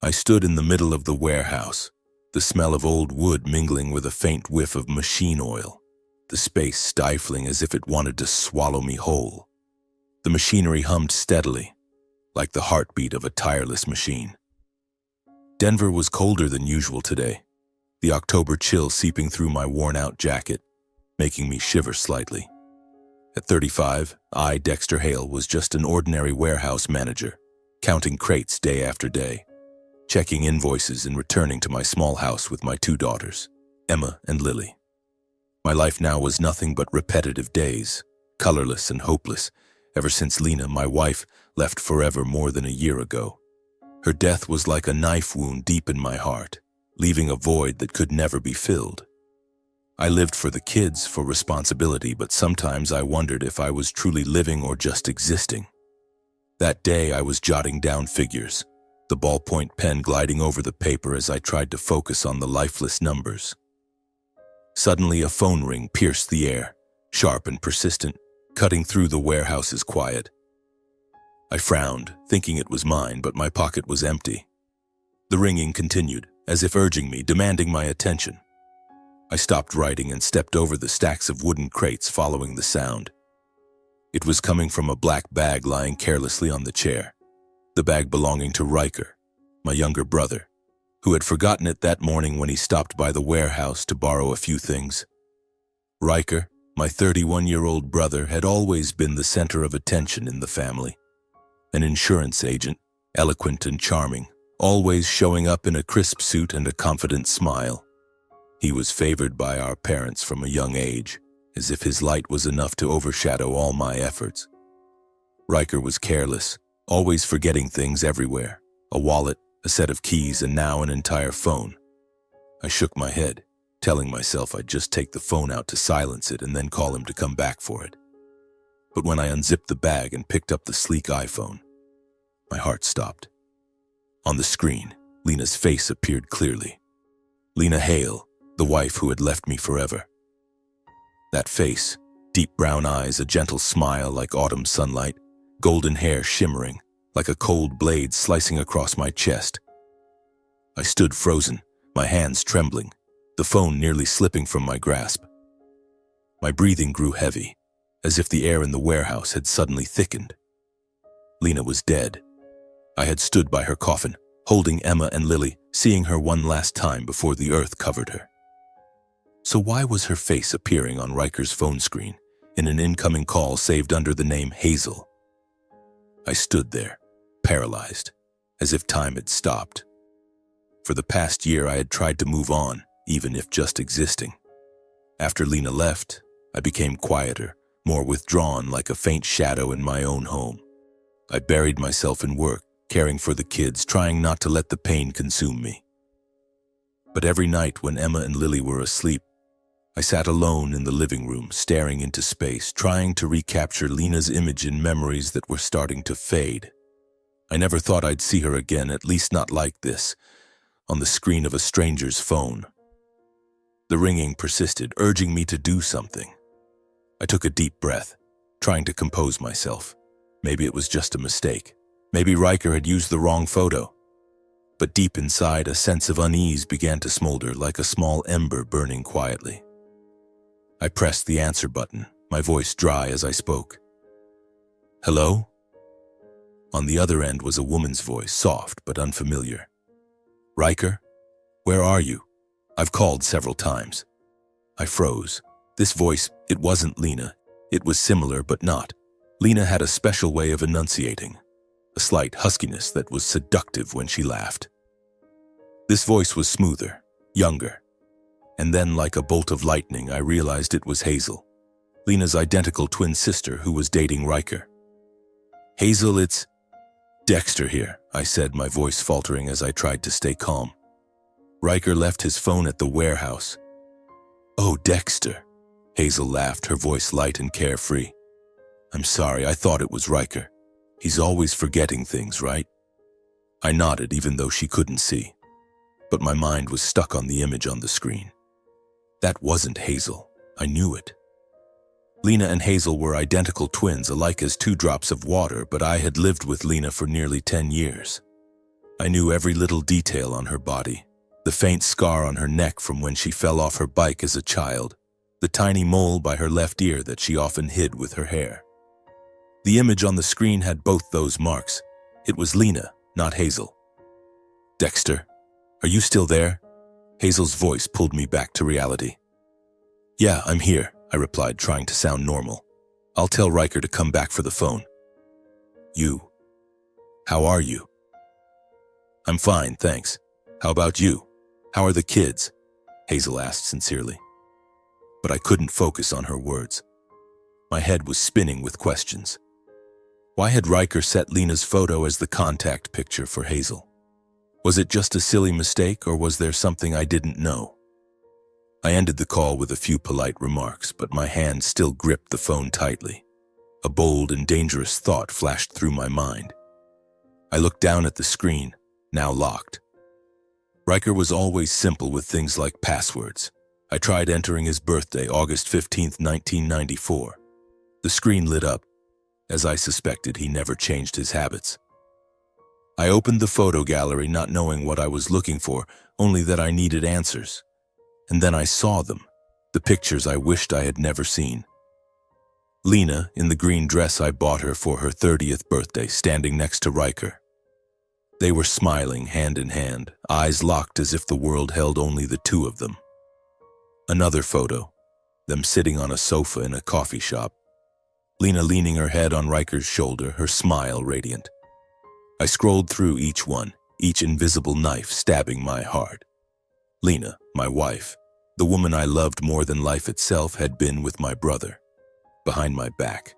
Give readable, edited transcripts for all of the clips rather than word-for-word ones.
I stood in the middle of the warehouse, the smell of old wood mingling with a faint whiff of machine oil, the space stifling as if it wanted to swallow me whole. The machinery hummed steadily, like the heartbeat of a tireless machine. Denver was colder than usual today, the October chill seeping through my worn-out jacket, making me shiver slightly. At 35, I, Dexter Hale, was just an ordinary warehouse manager, counting crates day after day, checking invoices and returning to my small house with my two daughters, Emma and Lily. My life now was nothing but repetitive days, colorless and hopeless, ever since Lena, my wife, left forever more than a year ago. Her death was like a knife wound deep in my heart, leaving a void that could never be filled. I lived for the kids, for responsibility, but sometimes I wondered if I was truly living or just existing. That day I was jotting down figures, the ballpoint pen gliding over the paper as I tried to focus on the lifeless numbers. Suddenly a phone ring pierced the air, sharp and persistent, cutting through the warehouse's quiet. I frowned, thinking it was mine, but my pocket was empty. The ringing continued, as if urging me, demanding my attention. I stopped writing and stepped over the stacks of wooden crates following the sound. It was coming from a black bag lying carelessly on the chair, the bag belonging to Riker, my younger brother, who had forgotten it that morning when he stopped by the warehouse to borrow a few things. Riker, my 31-year-old brother, had always been the center of attention in the family. An insurance agent, eloquent and charming, always showing up in a crisp suit and a confident smile. He was favored by our parents from a young age, as if his light was enough to overshadow all my efforts. Riker was careless, always forgetting things everywhere, a wallet, a set of keys, and now an entire phone. I shook my head, telling myself I'd just take the phone out to silence it and then call him to come back for it. But when I unzipped the bag and picked up the sleek iPhone, my heart stopped. On the screen, Lena's face appeared clearly. Lena Hale, the wife who had left me forever. That face, deep brown eyes, a gentle smile like autumn sunlight, golden hair shimmering, like a cold blade slicing across my chest. I stood frozen, my hands trembling, the phone nearly slipping from my grasp. My breathing grew heavy, as if the air in the warehouse had suddenly thickened. Lena was dead. I had stood by her coffin, holding Emma and Lily, seeing her one last time before the earth covered her. So why was her face appearing on Riker's phone screen in an incoming call saved under the name Hazel? I stood there, paralyzed, as if time had stopped. For the past year I had tried to move on, even if just existing. After Lena left, I became quieter, more withdrawn, like a faint shadow in my own home. I buried myself in work, caring for the kids, trying not to let the pain consume me. But every night when Emma and Lily were asleep, I sat alone in the living room, staring into space, trying to recapture Lena's image in memories that were starting to fade. I never thought I'd see her again, at least not like this, on the screen of a stranger's phone. The ringing persisted, urging me to do something. I took a deep breath, trying to compose myself. Maybe it was just a mistake. Maybe Riker had used the wrong photo. But deep inside, a sense of unease began to smolder like a small ember burning quietly. I pressed the answer button, my voice dry as I spoke. "Hello?" On the other end was a woman's voice, soft but unfamiliar. "Riker? Where are you? I've called several times." I froze. This voice, it wasn't Lena. It was similar but not. Lena had a special way of enunciating, a slight huskiness that was seductive when she laughed. This voice was smoother, younger. And then, like a bolt of lightning, I realized it was Hazel, Lena's identical twin sister who was dating Riker. "Hazel, it's Dexter here," I said, my voice faltering as I tried to stay calm. "Riker left his phone at the warehouse." "Oh, Dexter." Hazel laughed, her voice light and carefree. "I'm sorry, I thought it was Riker. He's always forgetting things, right?" I nodded, even though she couldn't see. But my mind was stuck on the image on the screen. That wasn't Hazel. I knew it. Lena and Hazel were identical twins, alike as two drops of water, but I had lived with Lena for nearly 10 years. I knew every little detail on her body, the faint scar on her neck from when she fell off her bike as a child, the tiny mole by her left ear that she often hid with her hair. The image on the screen had both those marks. It was Lena, not Hazel. "Dexter, are you still there?" Hazel's voice pulled me back to reality. "Yeah, I'm here," I replied, trying to sound normal. "I'll tell Riker to come back for the phone." "You? How are you?" "I'm fine, thanks. How about you? How are the kids?" Hazel asked sincerely. But I couldn't focus on her words. My head was spinning with questions. Why had Riker set Lena's photo as the contact picture for Hazel? Was it just a silly mistake, or was there something I didn't know? I ended the call with a few polite remarks, but my hand still gripped the phone tightly. A bold and dangerous thought flashed through my mind. I looked down at the screen, now locked. Riker was always simple with things like passwords. I tried entering his birthday, August 15th, 1994. The screen lit up. As I suspected, he never changed his habits. I opened the photo gallery, not knowing what I was looking for, only that I needed answers. And then I saw them, the pictures I wished I had never seen. Lena, in the green dress I bought her for her 30th birthday, standing next to Riker. They were smiling hand in hand, eyes locked as if the world held only the two of them. Another photo, them sitting on a sofa in a coffee shop. Lena leaning her head on Riker's shoulder, her smile radiant. I scrolled through each one, each invisible knife stabbing my heart. Lena, my wife, the woman I loved more than life itself, had been with my brother, behind my back.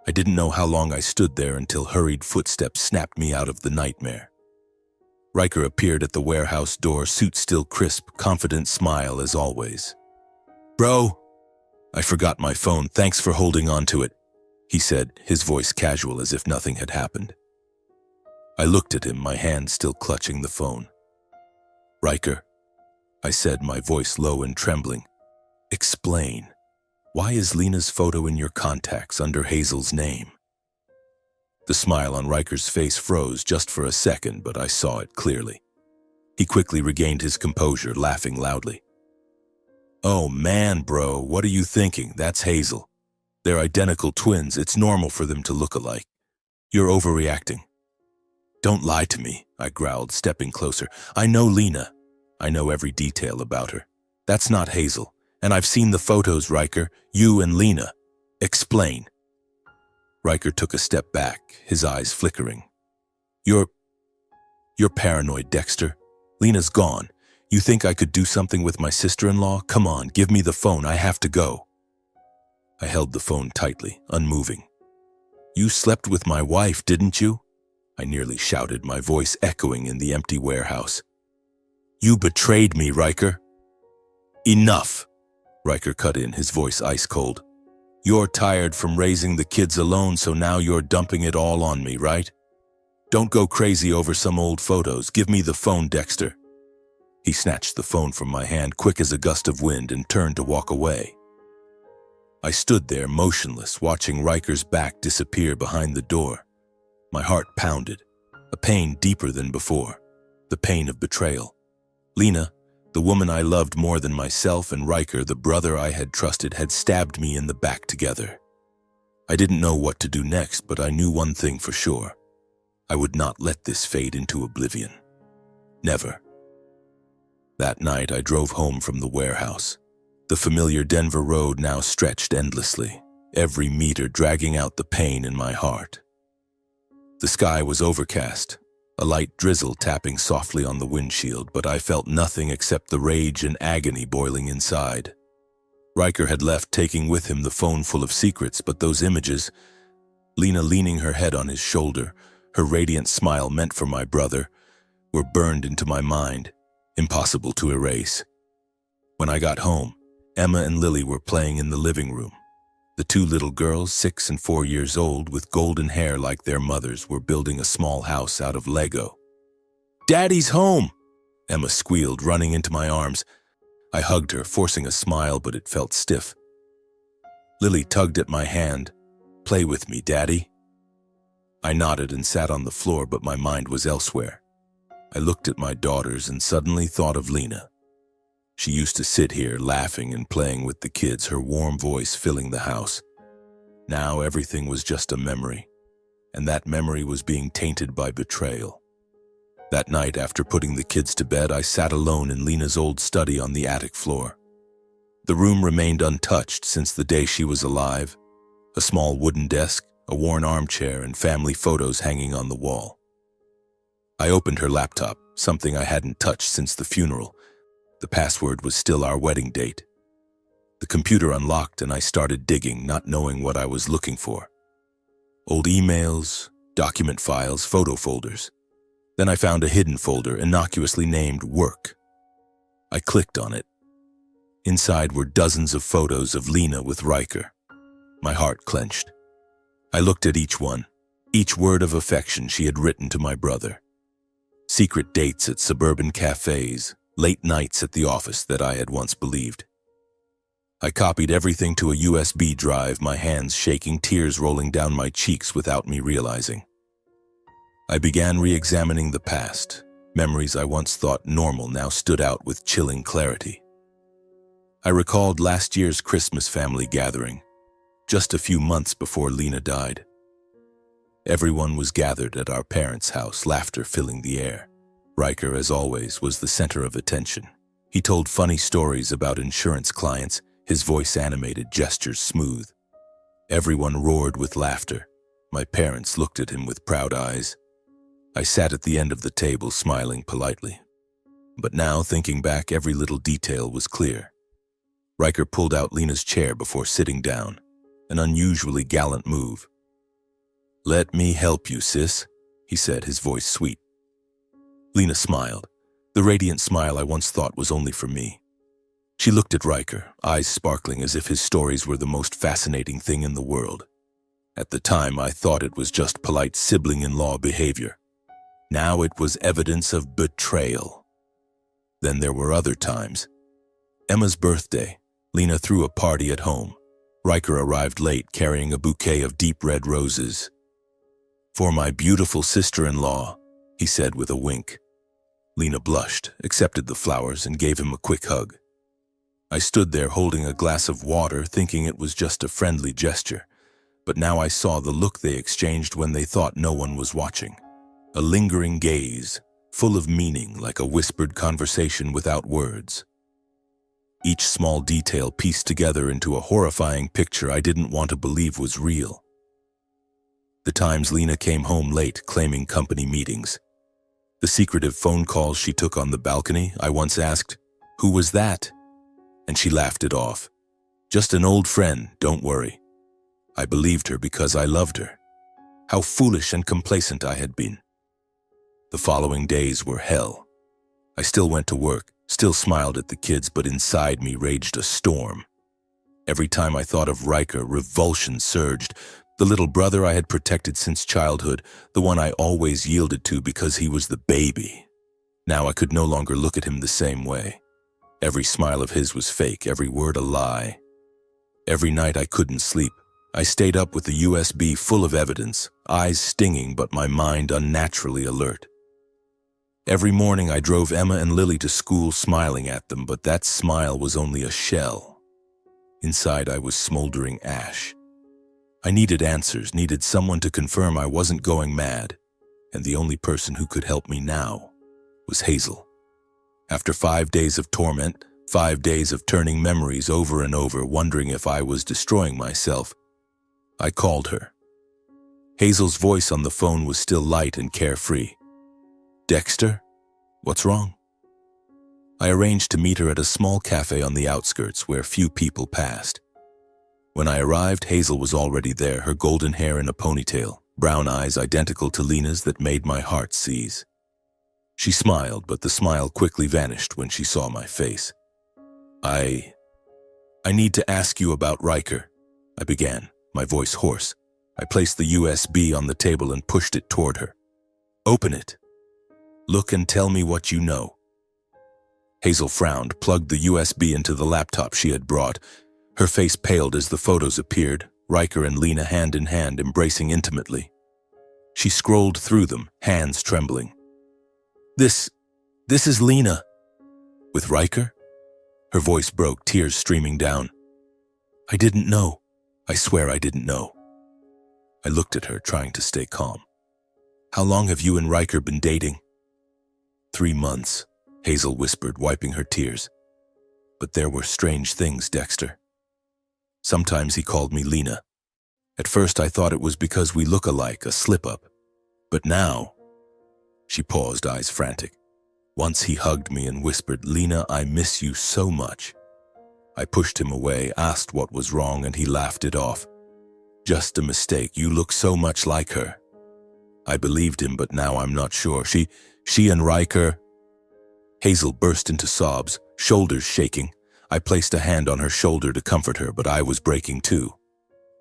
I didn't know how long I stood there until hurried footsteps snapped me out of the nightmare. Riker appeared at the warehouse door, suit still crisp, confident smile as always. "Bro!" I forgot my phone. "Thanks for holding on to it," he said, his voice casual as if nothing had happened. I looked at him, my hand still clutching the phone. "Riker," I said, my voice low and trembling. "Explain. Why is Lena's photo in your contacts under Hazel's name?" The smile on Riker's face froze just for a second, but I saw it clearly. He quickly regained his composure, laughing loudly. "Oh man, bro, what are you thinking? That's Hazel. They're identical twins. It's normal for them to look alike. You're overreacting." "Don't lie to me," I growled, stepping closer. "I know Lena. I know every detail about her. That's not Hazel. And I've seen the photos, Riker. You and Lena. Explain." Riker took a step back, his eyes flickering. You're paranoid, Dexter. Lena's gone. You think I could do something with my sister-in-law? Come on, give me the phone. I have to go." I held the phone tightly, unmoving. "You slept with my wife, didn't you?" I nearly shouted, my voice echoing in the empty warehouse. "You betrayed me, Riker." "Enough," Riker cut in, his voice ice cold. "You're tired from raising the kids alone, so now you're dumping it all on me, right? Don't go crazy over some old photos. Give me the phone, Dexter." He snatched the phone from my hand quick as a gust of wind and turned to walk away. I stood there motionless, watching Riker's back disappear behind the door. My heart pounded, a pain deeper than before, the pain of betrayal. Lena, the woman I loved more than myself, and Riker, the brother I had trusted, had stabbed me in the back together. I didn't know what to do next, but I knew one thing for sure. I would not let this fade into oblivion. Never. That night I drove home from the warehouse. The familiar Denver road now stretched endlessly, every meter dragging out the pain in my heart. The sky was overcast, a light drizzle tapping softly on the windshield, but I felt nothing except the rage and agony boiling inside. Riker had left, taking with him the phone full of secrets, but those images, Lena leaning her head on his shoulder, her radiant smile meant for my brother, were burned into my mind, impossible to erase. When I got home, Emma and Lily were playing in the living room. The two little girls, 6 and 4 years old, with golden hair like their mothers, were building a small house out of Lego. "Daddy's home!" Emma squealed, running into my arms. I hugged her, forcing a smile, but it felt stiff. Lily tugged at my hand. "Play with me, Daddy." I nodded and sat on the floor, but my mind was elsewhere. I looked at my daughters and suddenly thought of Lena. She used to sit here laughing and playing with the kids, her warm voice filling the house. Now everything was just a memory, and that memory was being tainted by betrayal. That night, after putting the kids to bed, I sat alone in Lena's old study on the attic floor. The room remained untouched since the day she was alive. A small wooden desk, a worn armchair, and family photos hanging on the wall. I opened her laptop, something I hadn't touched since the funeral. The password was still our wedding date. The computer unlocked and I started digging, not knowing what I was looking for. Old emails, document files, photo folders. Then I found a hidden folder innocuously named Work. I clicked on it. Inside were dozens of photos of Lena with Riker. My heart clenched. I looked at each one, each word of affection she had written to my brother. Secret dates at suburban cafes, late nights at the office that I had once believed. I copied everything to a USB drive, my hands shaking, tears rolling down my cheeks without me realizing. I began re-examining the past. Memories I once thought normal now stood out with chilling clarity. I recalled last year's Christmas family gathering, just a few months before Lena died. Everyone was gathered at our parents' house, laughter filling the air. Riker, as always, was the center of attention. He told funny stories about insurance clients, his voice animated, gestures smooth. Everyone roared with laughter. My parents looked at him with proud eyes. I sat at the end of the table, smiling politely. But now, thinking back, every little detail was clear. Riker pulled out Lena's chair before sitting down, an unusually gallant move. "Let me help you, sis," he said, his voice sweet. Lena smiled, the radiant smile I once thought was only for me. She looked at Riker, eyes sparkling as if his stories were the most fascinating thing in the world. At the time, I thought it was just polite sibling-in-law behavior. Now it was evidence of betrayal. Then there were other times. Emma's birthday, Lena threw a party at home. Riker arrived late, carrying a bouquet of deep red roses. "For my beautiful sister-in-law," he said with a wink. Lena blushed, accepted the flowers, and gave him a quick hug. I stood there holding a glass of water, thinking it was just a friendly gesture, but now I saw the look they exchanged when they thought no one was watching. A lingering gaze, full of meaning, like a whispered conversation without words. Each small detail pieced together into a horrifying picture I didn't want to believe was real. The times Lena came home late, claiming company meetings. The secretive phone calls she took on the balcony. I once asked, "Who was that?" And she laughed it off. "Just an old friend, don't worry." I believed her because I loved her. How foolish and complacent I had been. The following days were hell. I still went to work, still smiled at the kids, but inside me raged a storm. Every time I thought of Riker, revulsion surged. The little brother I had protected since childhood, the one I always yielded to because he was the baby. Now I could no longer look at him the same way. Every smile of his was fake, every word a lie. Every night I couldn't sleep. I stayed up with the USB full of evidence, eyes stinging but my mind unnaturally alert. Every morning I drove Emma and Lily to school smiling at them, but that smile was only a shell. Inside I was smoldering ash. I needed answers, needed someone to confirm I wasn't going mad, and the only person who could help me now was Hazel. After 5 days of torment, 5 days of turning memories over and over, wondering if I was destroying myself, I called her. Hazel's voice on the phone was still light and carefree. "Dexter, what's wrong?" I arranged to meet her at a small cafe on the outskirts where few people passed. When I arrived, Hazel was already there, her golden hair in a ponytail, brown eyes identical to Lena's that made my heart seize. She smiled, but the smile quickly vanished when she saw my face. I need to ask you about Riker," I began, my voice hoarse. I placed the USB on the table and pushed it toward her. "Open it. Look and tell me what you know." Hazel frowned, plugged the USB into the laptop she had brought. Her face paled as the photos appeared, Riker and Lena hand in hand, embracing intimately. She scrolled through them, hands trembling. This is Lena. With Riker? Her voice broke, tears streaming down. I didn't know. I swear I didn't know. I looked at her, trying to stay calm. How long have you and Riker been dating? 3 months, Hazel whispered, wiping her tears. But there were strange things, Dexter. Sometimes he called me Lena. At first I thought it was because we look alike, a slip-up. But now... She paused, eyes frantic. Once he hugged me and whispered, Lena, I miss you so much. I pushed him away, asked what was wrong, and he laughed it off. Just a mistake, you look so much like her. I believed him, but now I'm not sure. She and Riker... Hazel burst into sobs, shoulders shaking. I placed a hand on her shoulder to comfort her, but I was breaking too.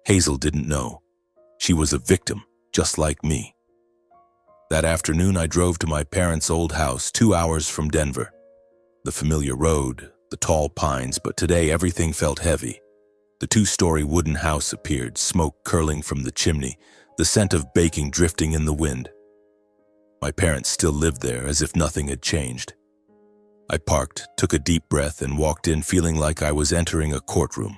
Hazel didn't know. She was a victim, just like me. That afternoon, I drove to my parents' old house 2 hours from Denver. The familiar road, the tall pines, but today everything felt heavy. The 2-story wooden house appeared, smoke curling from the chimney, the scent of baking drifting in the wind. My parents still lived there, as if nothing had changed. I parked, took a deep breath, and walked in feeling like I was entering a courtroom.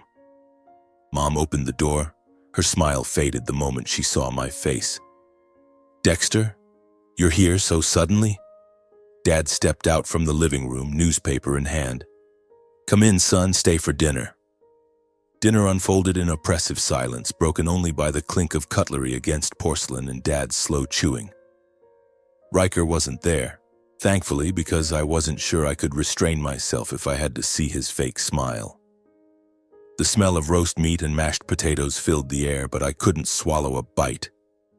Mom opened the door. Her smile faded the moment she saw my face. Dexter, you're here so suddenly? Dad stepped out from the living room, newspaper in hand. Come in, son, stay for dinner. Dinner unfolded in oppressive silence, broken only by the clink of cutlery against porcelain and Dad's slow chewing. Riker wasn't there, thankfully, because I wasn't sure I could restrain myself if I had to see his fake smile. The smell of roast meat and mashed potatoes filled the air, but I couldn't swallow a bite.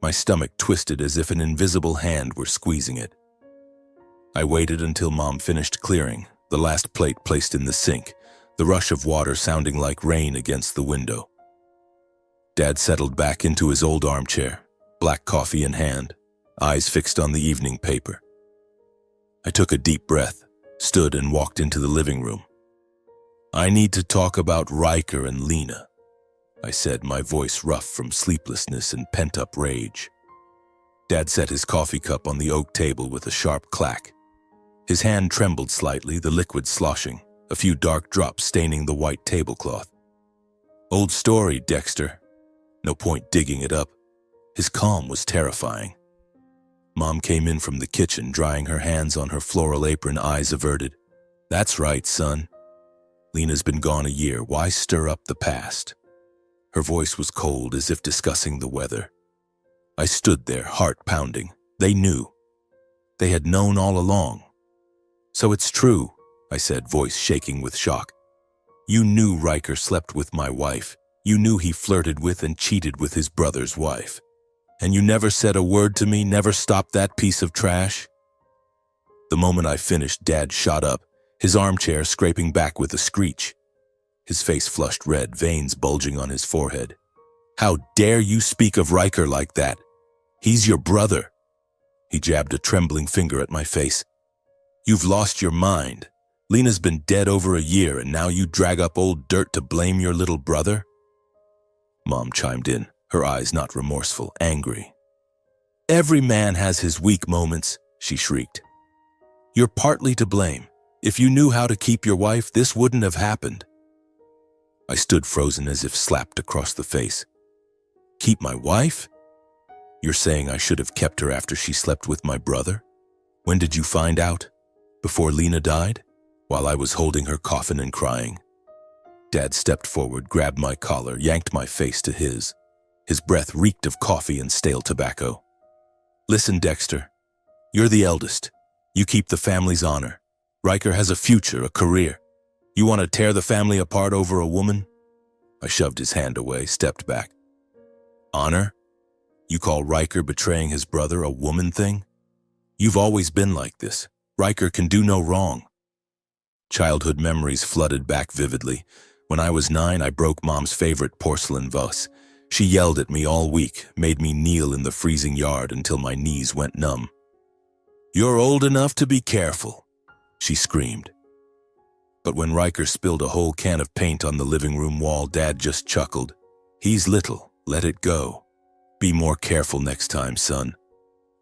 My stomach twisted as if an invisible hand were squeezing it. I waited until Mom finished clearing, the last plate placed in the sink, the rush of water sounding like rain against the window. Dad settled back into his old armchair, black coffee in hand, eyes fixed on the evening paper. I took a deep breath, stood and walked into the living room. I need to talk about Riker and Lena, I said, my voice rough from sleeplessness and pent-up rage. Dad set his coffee cup on the oak table with a sharp clack. His hand trembled slightly, the liquid sloshing, a few dark drops staining the white tablecloth. Old story, Dexter. No point digging it up. His calm was terrifying. Mom came in from the kitchen, drying her hands on her floral apron, eyes averted. That's right, son. Lena's been gone a year. Why stir up the past? Her voice was cold, as if discussing the weather. I stood there, heart pounding. They knew. They had known all along. So it's true, I said, voice shaking with shock. You knew Riker slept with my wife. You knew he flirted with and cheated with his brother's wife. And you never said a word to me, never stopped that piece of trash? The moment I finished, Dad shot up, his armchair scraping back with a screech. His face flushed red, veins bulging on his forehead. How dare you speak of Riker like that? He's your brother. He jabbed a trembling finger at my face. You've lost your mind. Lena's been dead over a year, and now you drag up old dirt to blame your little brother? Mom chimed in, her eyes not remorseful, angry. Every man has his weak moments, she shrieked. You're partly to blame. If you knew how to keep your wife, this wouldn't have happened. I stood frozen as if slapped across the face. Keep my wife? You're saying I should have kept her after she slept with my brother? When did you find out? Before Lena died? While I was holding her coffin and crying? Dad stepped forward, grabbed my collar, yanked my face to his. His breath reeked of coffee and stale tobacco. Listen, Dexter. You're the eldest. You keep the family's honor. Riker has a future, a career. You want to tear the family apart over a woman? I shoved his hand away, stepped back. Honor? You call Riker betraying his brother a woman thing? You've always been like this. Riker can do no wrong. Childhood memories flooded back vividly. When I was 9, I broke Mom's favorite porcelain vase. She yelled at me all week, made me kneel in the freezing yard until my knees went numb. You're old enough to be careful, she screamed. But when Riker spilled a whole can of paint on the living room wall, Dad just chuckled. He's little, let it go. Be more careful next time, son.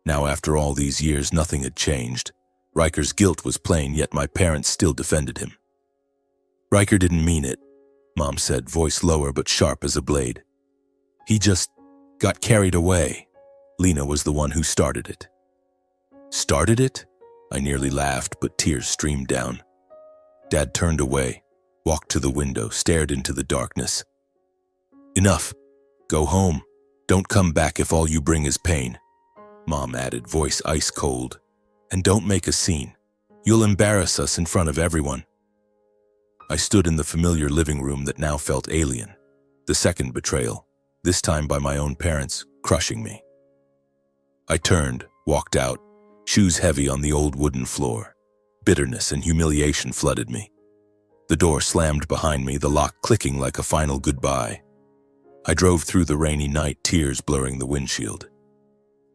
Now, after all these years, nothing had changed. Riker's guilt was plain, yet my parents still defended him. Riker didn't mean it, Mom said, voice lower but sharp as a blade. He just got carried away. Lena was the one who started it. Started it? I nearly laughed, but tears streamed down. Dad turned away, walked to the window, stared into the darkness. Enough. Go home. Don't come back if all you bring is pain. Mom added, voice ice cold. And don't make a scene. You'll embarrass us in front of everyone. I stood in the familiar living room that now felt alien. The second betrayal, this time by my own parents, crushing me. I turned, walked out, shoes heavy on the old wooden floor. Bitterness and humiliation flooded me. The door slammed behind me, the lock clicking like a final goodbye. I drove through the rainy night, tears blurring the windshield.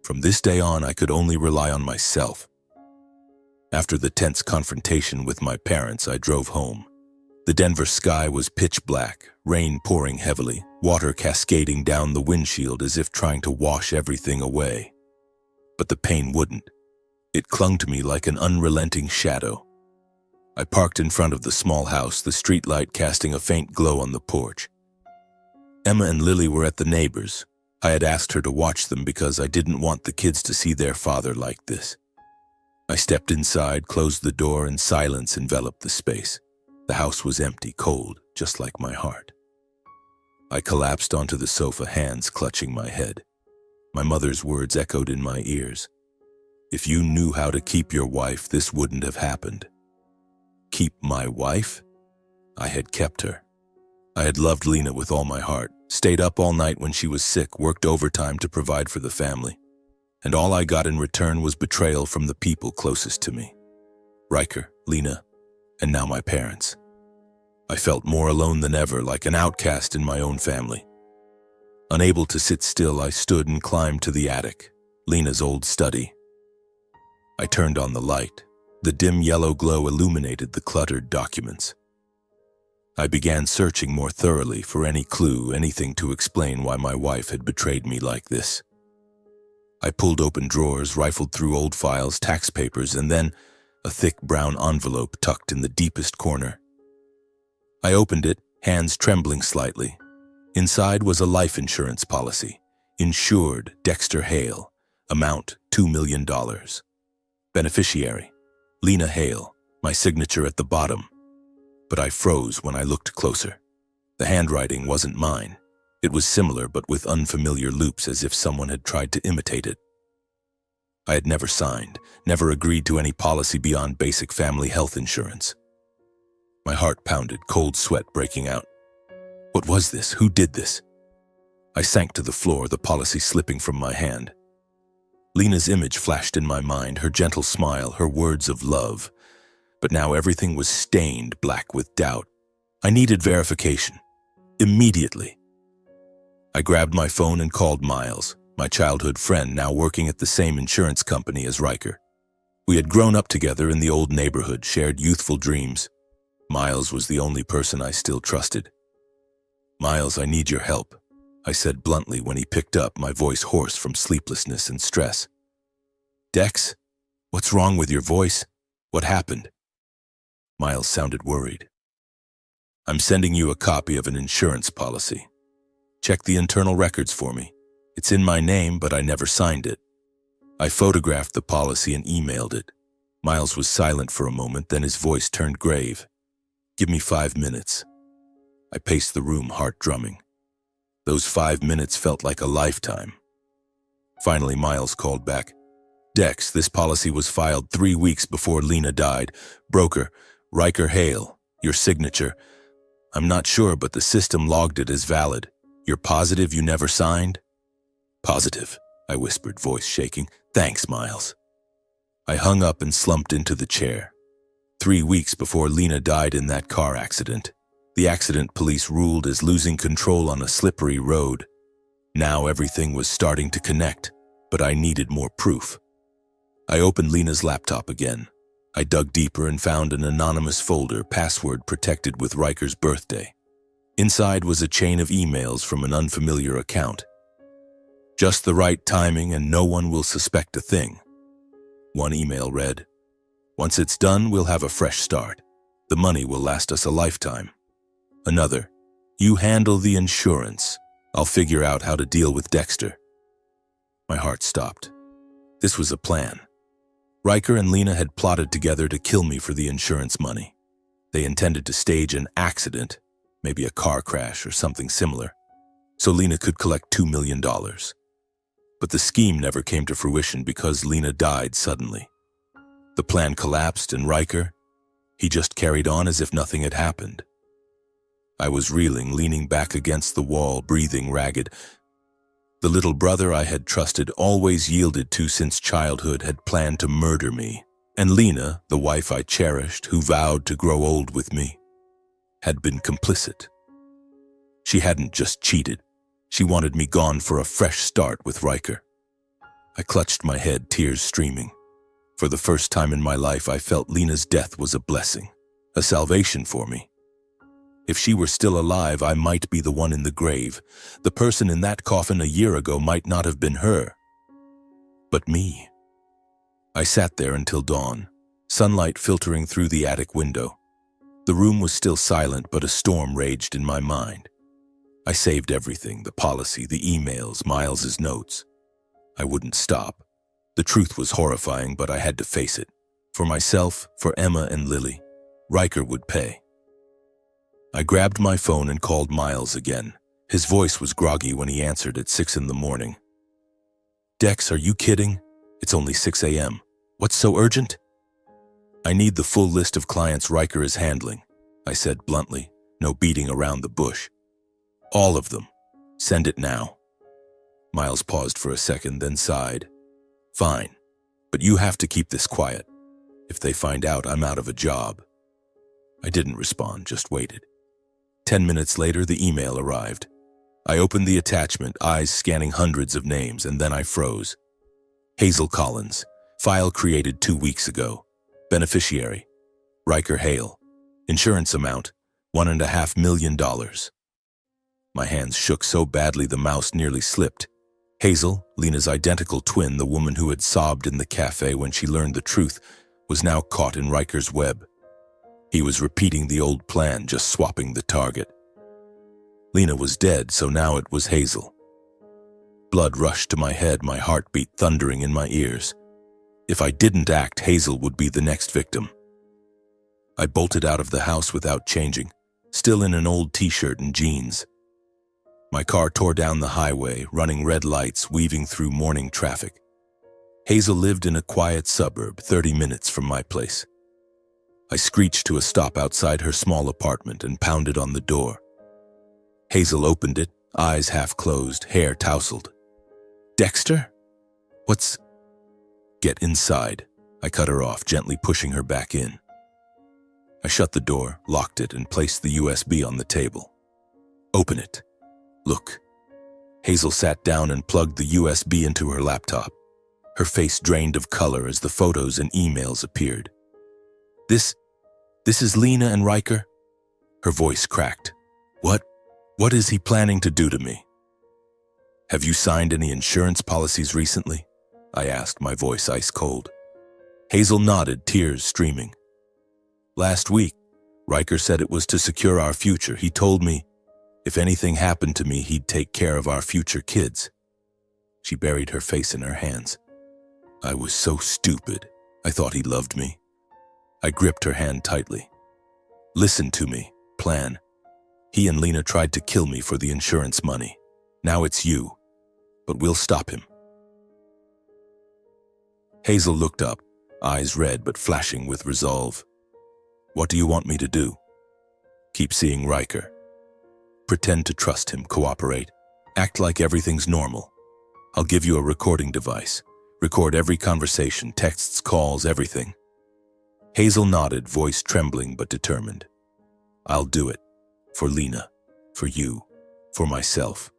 From this day on, I could only rely on myself. After the tense confrontation with my parents, I drove home. The Denver sky was pitch black, rain pouring heavily, water cascading down the windshield as if trying to wash everything away. But the pain wouldn't. It clung to me like an unrelenting shadow. I parked in front of the small house, the streetlight casting a faint glow on the porch. Emma and Lily were at the neighbors. I had asked her to watch them because I didn't want the kids to see their father like this. I stepped inside, closed the door, and silence enveloped the space. The house was empty, cold, just like my heart. I collapsed onto the sofa, hands clutching my head. My mother's words echoed in my ears. If you knew how to keep your wife, this wouldn't have happened. Keep my wife? I had kept her. I had loved Lena with all my heart, stayed up all night when she was sick, worked overtime to provide for the family. And all I got in return was betrayal from the people closest to me. Riker, Lena, and now my parents. I felt more alone than ever, like an outcast in my own family. Unable to sit still, I stood and climbed to the attic, Lena's old study. I turned on the light. The dim yellow glow illuminated the cluttered documents. I began searching more thoroughly for any clue, anything to explain why my wife had betrayed me like this. I pulled open drawers, rifled through old files, tax papers, and then a thick brown envelope tucked in the deepest corner. I opened it, hands trembling slightly. Inside was a life insurance policy. Insured Dexter Hale. Amount $2 million. Beneficiary Lena Hale. My signature at the bottom. But I froze when I looked closer. The handwriting wasn't mine. It was similar but with unfamiliar loops, as if someone had tried to imitate it. I had never signed, never agreed to any policy beyond basic family health insurance. My heart pounded, cold sweat breaking out. What was this? Who did this? I sank to the floor, the policy slipping from my hand. Lena's image flashed in my mind, her gentle smile, her words of love. But now everything was stained black with doubt. I needed verification. Immediately. I grabbed my phone and called Miles, my childhood friend now working at the same insurance company as Riker. We had grown up together in the old neighborhood, shared youthful dreams. Miles was the only person I still trusted. Miles, I need your help, I said bluntly when he picked up, my voice hoarse from sleeplessness and stress. Dex, what's wrong with your voice? What happened? Miles sounded worried. I'm sending you a copy of an insurance policy. Check the internal records for me. It's in my name, but I never signed it. I photographed the policy and emailed it. Miles was silent for a moment, then his voice turned grave. Give me 5 minutes. I paced the room, heart drumming. Those 5 minutes felt like a lifetime. Finally, Miles called back. Dex, this policy was filed 3 weeks before Lena died. Broker, Riker Hale. Your signature. I'm not sure, but the system logged it as valid. You're positive you never signed? Positive, I whispered, voice shaking. Thanks, Miles. I hung up and slumped into the chair. 3 weeks before Lena died in that car accident. The accident police ruled as losing control on a slippery road. Now everything was starting to connect, but I needed more proof. I opened Lena's laptop again. I dug deeper and found an anonymous folder, password protected with Riker's birthday. Inside was a chain of emails from an unfamiliar account. Just the right timing and no one will suspect a thing. One email read, Once it's done, we'll have a fresh start. The money will last us a lifetime. Another, you handle the insurance. I'll figure out how to deal with Dexter. My heart stopped. This was a plan. Riker and Lena had plotted together to kill me for the insurance money. They intended to stage an accident, maybe a car crash or something similar, so Lena could collect $2 million. But the scheme never came to fruition because Lena died suddenly. The plan collapsed and Riker, he just carried on as if nothing had happened. I was reeling, leaning back against the wall, breathing ragged. The little brother I had trusted, always yielded to since childhood, had planned to murder me. And Lena, the wife I cherished, who vowed to grow old with me, had been complicit. She hadn't just cheated. She wanted me gone for a fresh start with Riker. I clutched my head, tears streaming. For the first time in my life, I felt Lena's death was a blessing, a salvation for me. If she were still alive, I might be the one in the grave. The person in that coffin a year ago might not have been her, but me. I sat there until dawn, sunlight filtering through the attic window. The room was still silent, but a storm raged in my mind. I saved everything, the policy, the emails, Miles's notes. I wouldn't stop. The truth was horrifying, but I had to face it. For myself, for Emma and Lily, Riker would pay. I grabbed my phone and called Miles again. His voice was groggy when he answered at 6 a.m. Dex, are you kidding? It's only 6 a.m. What's so urgent? I need the full list of clients Riker is handling, I said bluntly, no beating around the bush. All of them. Send it now. Miles paused for a second, then sighed. Fine, but you have to keep this quiet. If they find out, I'm out of a job. I didn't respond, just waited. 10 minutes later, the email arrived. I opened the attachment, eyes scanning hundreds of names, and then I froze. Hazel Collins, file created 2 weeks ago. Beneficiary, Riker Hale. Insurance amount, $1.5 million. My hands shook so badly the mouse nearly slipped. Hazel, Lena's identical twin, the woman who had sobbed in the cafe when she learned the truth, was now caught in Riker's web. He was repeating the old plan, just swapping the target. Lena was dead, so now it was Hazel. Blood rushed to my head, my heartbeat thundering in my ears. If I didn't act, Hazel would be the next victim. I bolted out of the house without changing, still in an old t-shirt and jeans. My car tore down the highway, running red lights, weaving through morning traffic. Hazel lived in a quiet suburb, 30 minutes from my place. I screeched to a stop outside her small apartment and pounded on the door. Hazel opened it, eyes half closed, hair tousled. Dexter? What's... Get inside. I cut her off, gently pushing her back in. I shut the door, locked it, and placed the USB on the table. Open it. Look. Hazel sat down and plugged the USB into her laptop. Her face drained of color as the photos and emails appeared. This is Lena and Riker? Her voice cracked. What is he planning to do to me? Have you signed any insurance policies recently? I asked, my voice ice cold. Hazel nodded, tears streaming. Last week, Riker said it was to secure our future. He told me if anything happened to me, he'd take care of our future kids. She buried her face in her hands. I was so stupid. I thought he loved me. I gripped her hand tightly. Listen to me. Plan. He and Lena tried to kill me for the insurance money. Now it's you. But we'll stop him. Hazel looked up, eyes red but flashing with resolve. What do you want me to do? Keep seeing Riker. Pretend to trust him, cooperate. Act like everything's normal. I'll give you a recording device. Record every conversation, texts, calls, everything. Hazel nodded, voice trembling but determined. I'll do it. For Lena. For you. For myself.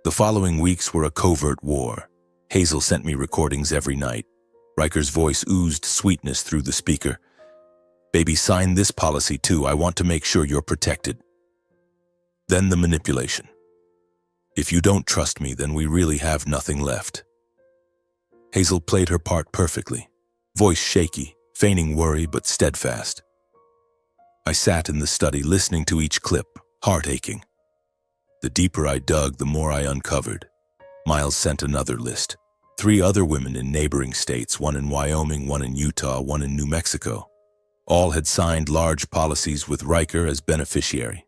The following weeks were a covert war. Hazel sent me recordings every night. Riker's voice oozed sweetness through the speaker. Baby, sign this policy too. I want to make sure you're protected. Then the manipulation. If you don't trust me, then we really have nothing left. Hazel played her part perfectly. Voice shaky, feigning worry but steadfast. I sat in the study listening to each clip, heart aching. The deeper I dug, the more I uncovered. Miles sent another list. 3 other women in neighboring states, one in Wyoming, one in Utah, one in New Mexico. All had signed large policies with Riker as beneficiary.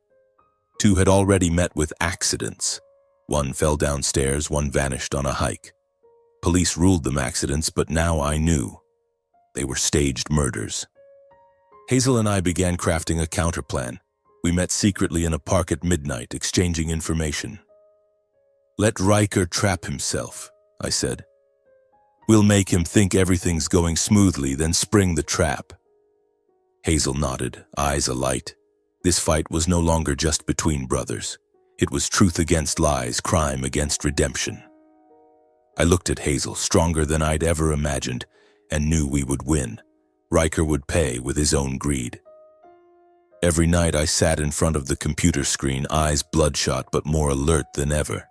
2 had already met with accidents. One fell downstairs, one vanished on a hike. Police ruled them accidents, but now I knew. They were staged murders. Hazel and I began crafting a counterplan. We met secretly in a park at midnight, exchanging information. "Let Riker trap himself," I said. "We'll make him think everything's going smoothly, then spring the trap." Hazel nodded, eyes alight. This fight was no longer just between brothers. It was truth against lies, crime against redemption. I looked at Hazel, stronger than I'd ever imagined, and knew we would win. Riker would pay with his own greed. Every night I sat in front of the computer screen, eyes bloodshot but more alert than ever.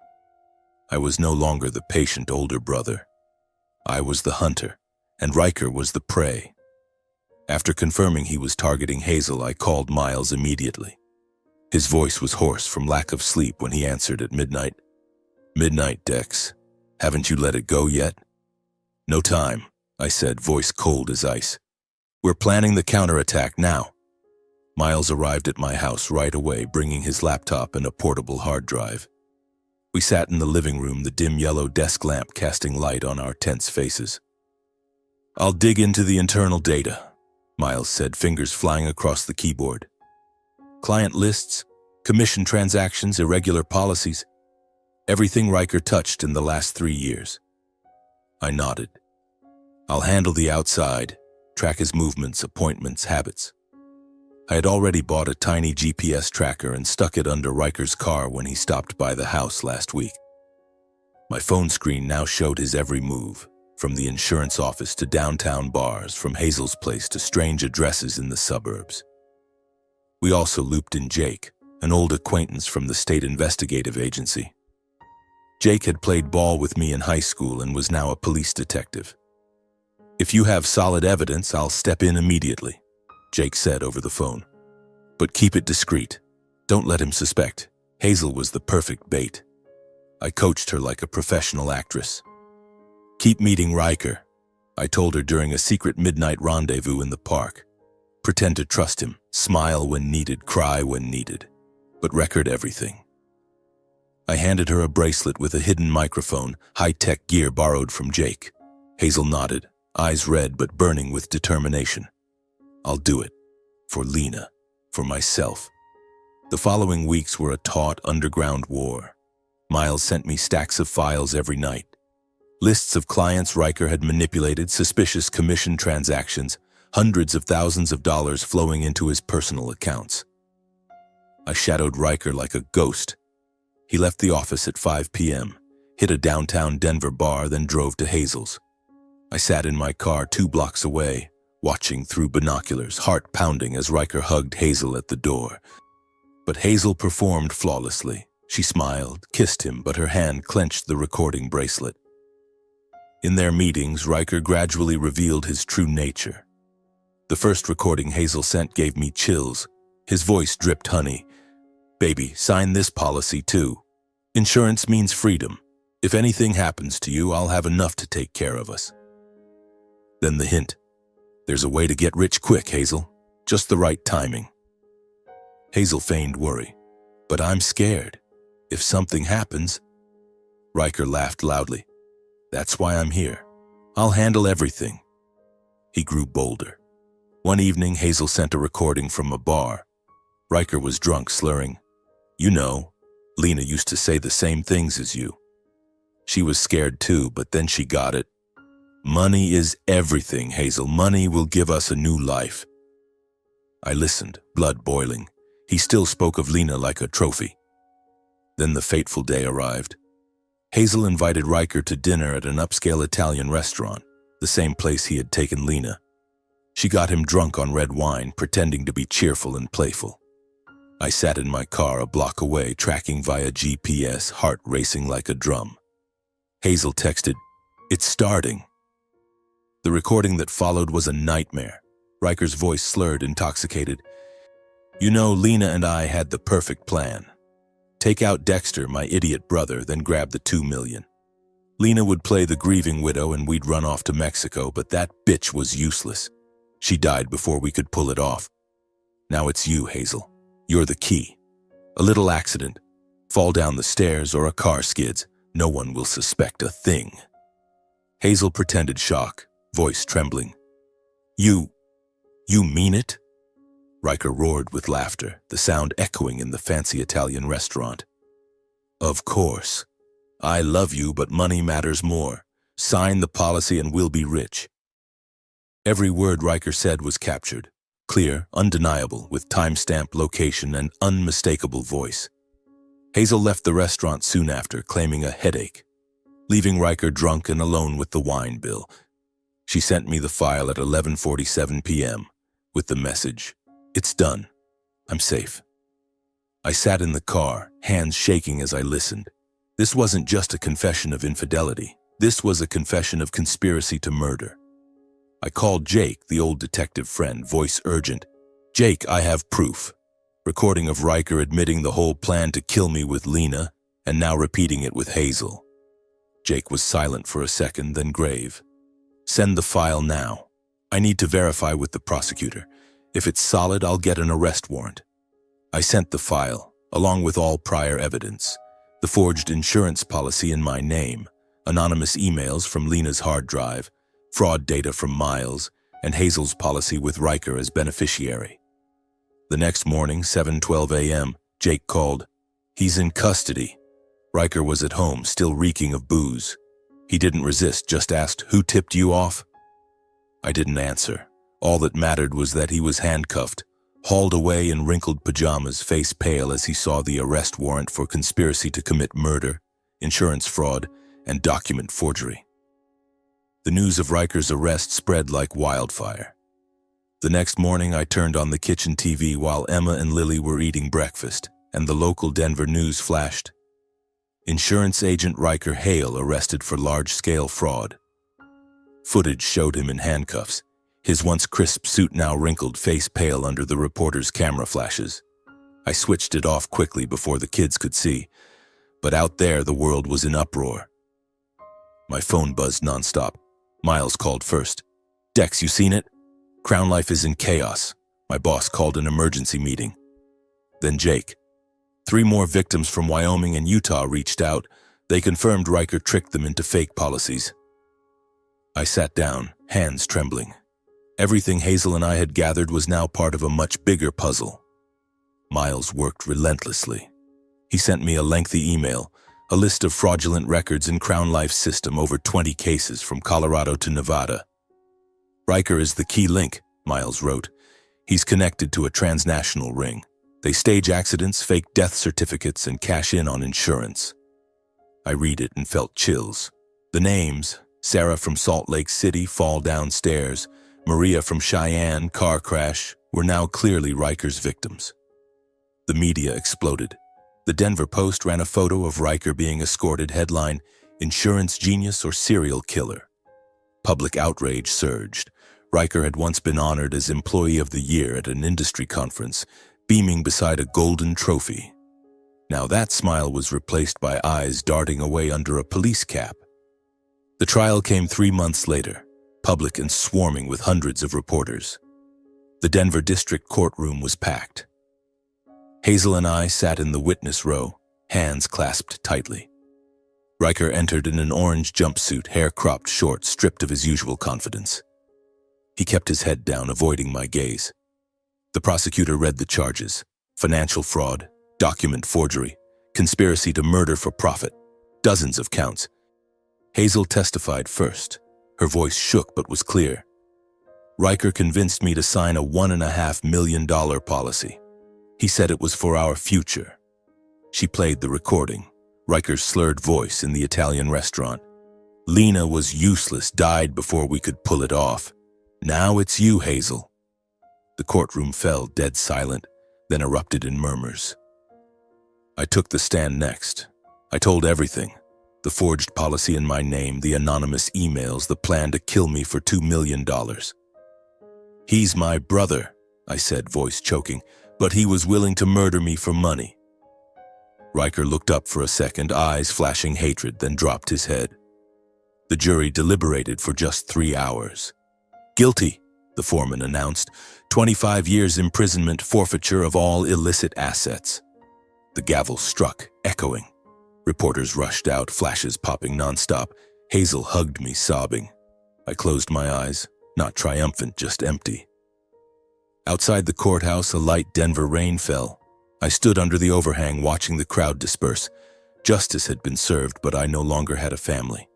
I was no longer the patient older brother. I was the hunter, and Riker was the prey. After confirming he was targeting Hazel, I called Miles immediately. His voice was hoarse from lack of sleep when he answered at midnight. "Midnight, Dex. Haven't you let it go yet?" "No time," I said, voice cold as ice. "We're planning the counterattack now." Miles arrived at my house right away, bringing his laptop and a portable hard drive. We sat in the living room, the dim yellow desk lamp casting light on our tense faces. "I'll dig into the internal data," Miles said, fingers flying across the keyboard. "Client lists, commission transactions, irregular policies. Everything Riker touched in the last 3 years." I nodded. "I'll handle the outside, track his movements, appointments, habits." I had already bought a tiny GPS tracker and stuck it under Riker's car when he stopped by the house last week. My phone screen now showed his every move, from the insurance office to downtown bars, from Hazel's place to strange addresses in the suburbs. We also looped in Jake, an old acquaintance from the state investigative agency. Jake had played ball with me in high school and was now a police detective. "If you have solid evidence, I'll step in immediately," Jake said over the phone. "But keep it discreet. Don't let him suspect. Hazel was the perfect bait." I coached her like a professional actress. "Keep meeting Riker," I told her during a secret midnight rendezvous in the park. "Pretend to trust him, smile when needed, cry when needed, but record everything." I handed her a bracelet with a hidden microphone, high-tech gear borrowed from Jake. Hazel nodded, eyes red but burning with determination. "I'll do it. For Lena. For myself." The following weeks were a taut underground war. Miles sent me stacks of files every night. Lists of clients Riker had manipulated, suspicious commission transactions, hundreds of thousands of dollars flowing into his personal accounts. I shadowed Riker like a ghost. He left the office at 5 p.m., hit a downtown Denver bar, then drove to Hazel's. I sat in my car 2 blocks away, watching through binoculars, heart pounding as Riker hugged Hazel at the door. But Hazel performed flawlessly. She smiled, kissed him, but her hand clenched the recording bracelet. In their meetings, Riker gradually revealed his true nature. The first recording Hazel sent gave me chills. His voice dripped honey. "Baby, sign this policy too. Insurance means freedom. If anything happens to you, I'll have enough to take care of us." Then the hint. "There's a way to get rich quick, Hazel. Just the right timing." Hazel feigned worry. "But I'm scared. If something happens..." Riker laughed loudly. "That's why I'm here. I'll handle everything." He grew bolder. One evening, Hazel sent a recording from a bar. Riker was drunk, slurring, "You know, Lena used to say the same things as you." She was scared too, but then she got it. "Money is everything, Hazel. Money will give us a new life." I listened, blood boiling. He still spoke of Lena like a trophy. Then the fateful day arrived. Hazel invited Riker to dinner at an upscale Italian restaurant, the same place he had taken Lena. She got him drunk on red wine, pretending to be cheerful and playful. I sat in my car a block away, tracking via GPS, heart racing like a drum. Hazel texted, "It's starting." The recording that followed was a nightmare. Riker's voice slurred, intoxicated. You know, Lena and I had the perfect plan. Take out Dexter, my idiot brother, then grab the 2 million. Lena would play the grieving widow and we'd run off to Mexico, but that bitch was useless. She died before we could pull it off. Now it's you, Hazel. You're the key. A little accident, fall down the stairs or a car skids, no one will suspect a thing. Hazel pretended shock, voice trembling. You mean it? Riker roared with laughter, the sound echoing in the fancy Italian restaurant. Of course. I love you, but money matters more. Sign the policy and we'll be rich. Every word Riker said was captured, clear, undeniable, with timestamp, location, and unmistakable voice. Hazel left the restaurant soon after, claiming a headache, leaving Riker drunk and alone with the wine bill. She sent me the file at 11:47 p.m. with the message, "It's done. I'm safe." I sat in the car, hands shaking as I listened. This wasn't just a confession of infidelity. This was a confession of conspiracy to murder. I called Jake, the old detective friend, voice urgent. "Jake, I have proof." Recording of Riker admitting the whole plan to kill me with Lena, and now repeating it with Hazel. Jake was silent for a second, then grave. "Send the file now. I need to verify with the prosecutor. If it's solid, I'll get an arrest warrant." I sent the file, along with all prior evidence. The forged insurance policy in my name, anonymous emails from Lena's hard drive, fraud data from Miles, and Hazel's policy with Riker as beneficiary. The next morning, 7:12 a.m., Jake called. "He's in custody." Riker was at home, still reeking of booze. He didn't resist, just asked, "Who tipped you off?" I didn't answer. All that mattered was that he was handcuffed, hauled away in wrinkled pajamas, face pale as he saw the arrest warrant for conspiracy to commit murder, insurance fraud, and document forgery. The news of Riker's arrest spread like wildfire. The next morning, I turned on the kitchen TV while Emma and Lily were eating breakfast, and the local Denver news flashed. Insurance agent Riker Hale arrested for large-scale fraud. Footage showed him in handcuffs, his once crisp suit now wrinkled, face pale under the reporter's camera flashes. I switched it off quickly before the kids could see, but out there the world was in uproar. My phone buzzed nonstop. Miles called first. "Dex, you seen it? Crown Life is in chaos. My boss called an emergency meeting." Then Jake. 3 more victims from Wyoming and Utah reached out. They confirmed Riker tricked them into fake policies. I sat down, hands trembling. Everything Hazel and I had gathered was now part of a much bigger puzzle. Miles worked relentlessly. He sent me a lengthy email, a list of fraudulent records in Crown Life's system, over 20 cases from Colorado to Nevada. "Riker is the key link," Miles wrote. "He's connected to a transnational ring. They stage accidents, fake death certificates, and cash in on insurance." I read it and felt chills. The names, Sarah from Salt Lake City, fall downstairs, Maria from Cheyenne, car crash, were now clearly Riker's victims. The media exploded. The Denver Post ran a photo of Riker being escorted, headline, "Insurance Genius or Serial Killer." Public outrage surged. Riker had once been honored as Employee of the Year at an industry conference, beaming beside a golden trophy. Now that smile was replaced by eyes darting away under a police cap. The trial came 3 months later, public and swarming with hundreds of reporters. The Denver District Courtroom was packed. Hazel and I sat in the witness row, hands clasped tightly. Riker entered in an orange jumpsuit, hair cropped short, stripped of his usual confidence. He kept his head down, avoiding my gaze. The prosecutor read the charges: financial fraud, document forgery, conspiracy to murder for profit, dozens of counts. Hazel testified first. Her voice shook but was clear. "Riker convinced me to sign a $1.5 million policy. He said it was for our future." She played the recording, Riker's slurred voice in the Italian restaurant. "Lena was useless, died before we could pull it off. Now it's you, Hazel." The courtroom fell dead silent, then erupted in murmurs. I took the stand next. I told everything. The forged policy in my name, the anonymous emails, the plan to kill me for $2 million. "He's my brother," I said, voice choking, "but he was willing to murder me for money." Riker looked up for a second, eyes flashing hatred, then dropped his head. The jury deliberated for just 3 hours. "Guilty," the foreman announced. 25 years imprisonment, forfeiture of all illicit assets. The gavel struck, echoing. Reporters rushed out, flashes popping nonstop. Hazel hugged me, sobbing. I closed my eyes, not triumphant, just empty. Outside the courthouse, a light Denver rain fell. I stood under the overhang, watching the crowd disperse. Justice had been served, but I no longer had a family.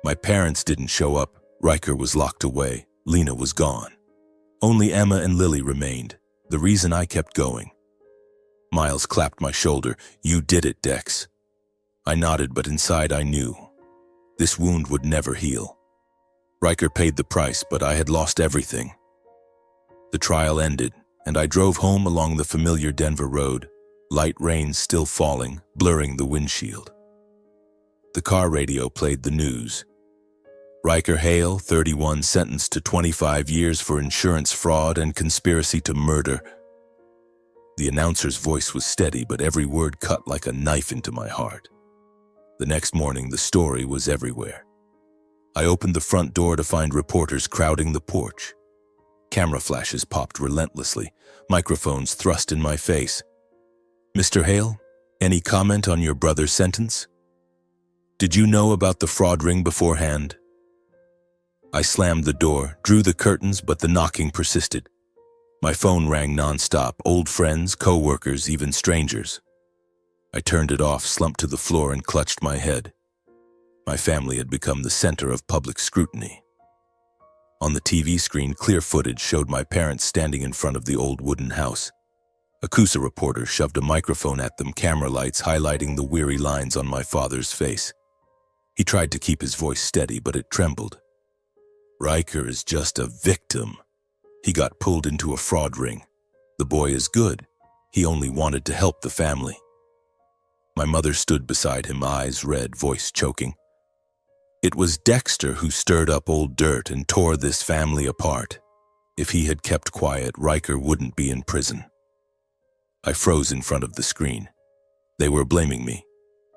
My parents didn't show up. Riker was locked away. Lena was gone. Only Emma and Lily remained, the reason I kept going. Miles clapped my shoulder. "You did it, Dex." I nodded, but inside I knew. This wound would never heal. Riker paid the price, but I had lost everything. The trial ended, and I drove home along the familiar Denver road, light rain still falling, blurring the windshield. The car radio played the news. Riker Hale, 31, sentenced to 25 years for insurance fraud and conspiracy to murder. The announcer's voice was steady, but every word cut like a knife into my heart. The next morning, the story was everywhere. I opened the front door to find reporters crowding the porch. Camera flashes popped relentlessly, microphones thrust in my face. "Mr. Hale, any comment on your brother's sentence? Did you know about the fraud ring beforehand?" I slammed the door, drew the curtains, but the knocking persisted. My phone rang nonstop, old friends, co-workers, even strangers. I turned it off, slumped to the floor, and clutched my head. My family had become the center of public scrutiny. On the TV screen, clear footage showed my parents standing in front of the old wooden house. A Coosa reporter shoved a microphone at them, camera lights highlighting the weary lines on my father's face. He tried to keep his voice steady, but it trembled. "Riker is just a victim. He got pulled into a fraud ring. The boy is good. He only wanted to help the family." My mother stood beside him, eyes red, voice choking. "It was Dexter who stirred up old dirt and tore this family apart. If he had kept quiet, Riker wouldn't be in prison." I froze in front of the screen. They were blaming me.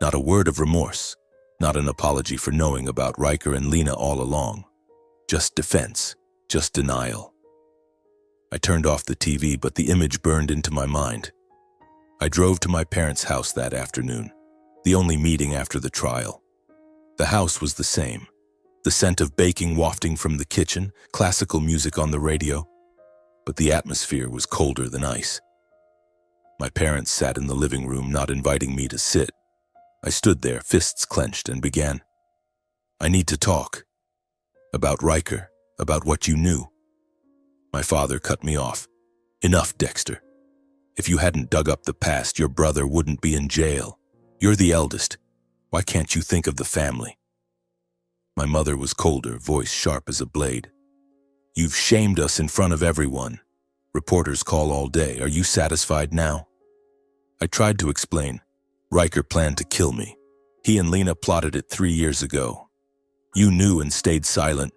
Not a word of remorse. Not an apology for knowing about Riker and Lena all along. Just defense, just denial. I turned off the TV, but the image burned into my mind. I drove to my parents' house that afternoon, the only meeting after the trial. The house was the same. The scent of baking wafting from the kitchen, classical music on the radio. But the atmosphere was colder than ice. My parents sat in the living room, not inviting me to sit. I stood there, fists clenched, and began. "I need to talk. About Riker, about what you knew." My father cut me off. "Enough, Dexter. If you hadn't dug up the past, your brother wouldn't be in jail. You're the eldest. Why can't you think of the family?" My mother was colder, voice sharp as a blade. "You've shamed us in front of everyone. Reporters call all day. Are you satisfied now?" I tried to explain. "Riker planned to kill me. He and Lena plotted it 3 years ago. You knew and stayed silent."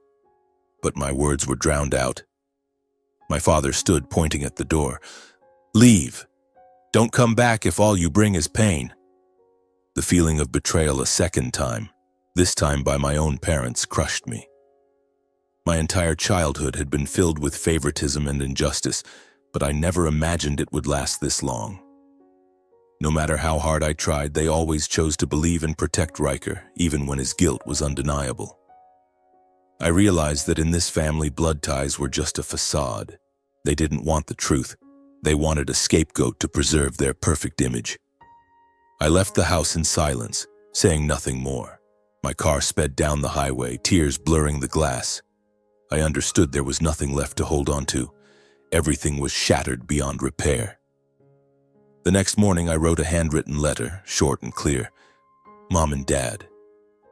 But my words were drowned out. My father stood, pointing at the door. "Leave. Don't come back if all you bring is pain." The feeling of betrayal a second time, this time by my own parents, crushed me. My entire childhood had been filled with favoritism and injustice, but I never imagined it would last this long. No matter how hard I tried, they always chose to believe and protect Riker, even when his guilt was undeniable. I realized that in this family, blood ties were just a facade. They didn't want the truth. They wanted a scapegoat to preserve their perfect image. I left the house in silence, saying nothing more. My car sped down the highway, tears blurring the glass. I understood there was nothing left to hold on to. Everything was shattered beyond repair. The next morning, I wrote a handwritten letter, short and clear. "Mom and Dad,